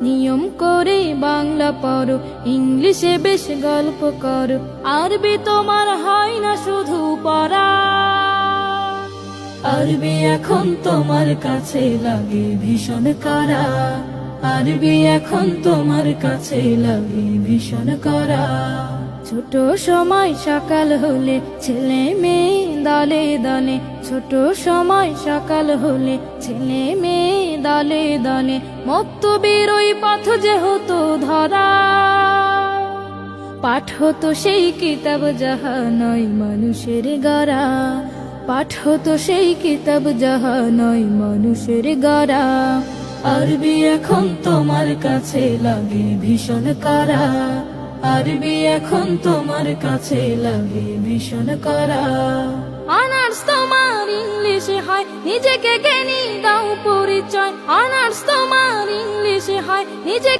নিয়ম করে বাংলা পড়ো, ইংলিশে বেশ গল্প করো, আরবি তোমার হয় না শুধু পড়া। আরবি এখন তোমার কাছে লাগে ভীষণ কড়া, আরবি এখন তোমার কাছে লাগে ভীষণ কড়া। ছোট সময় সকাল হলে ছেলে মেয়ে দলে দলে, ছোট সময় সকাল হলে ছেলে মেয়ে দলে দলে, মক্তবের ওই পথ যে হতো ধরা। পাঠ হতো সেই কিতাব যাহা নয় মানুষের গড়া, পাঠ হতো সেই কিতাব যাহা নয় মানুষের গড়া। আরবি এখন তোমার কাছে লাগে ভীষণ কড়া, আরবি এখন তোমার কাছে লাগে ভীষণ কড়া। অনার্স তোমার ইংলিশে হয়, নিজেকে জ্ঞানী দাও পরিচয়, অনার্স তোমার ইংলিশে হয়, নিজেকে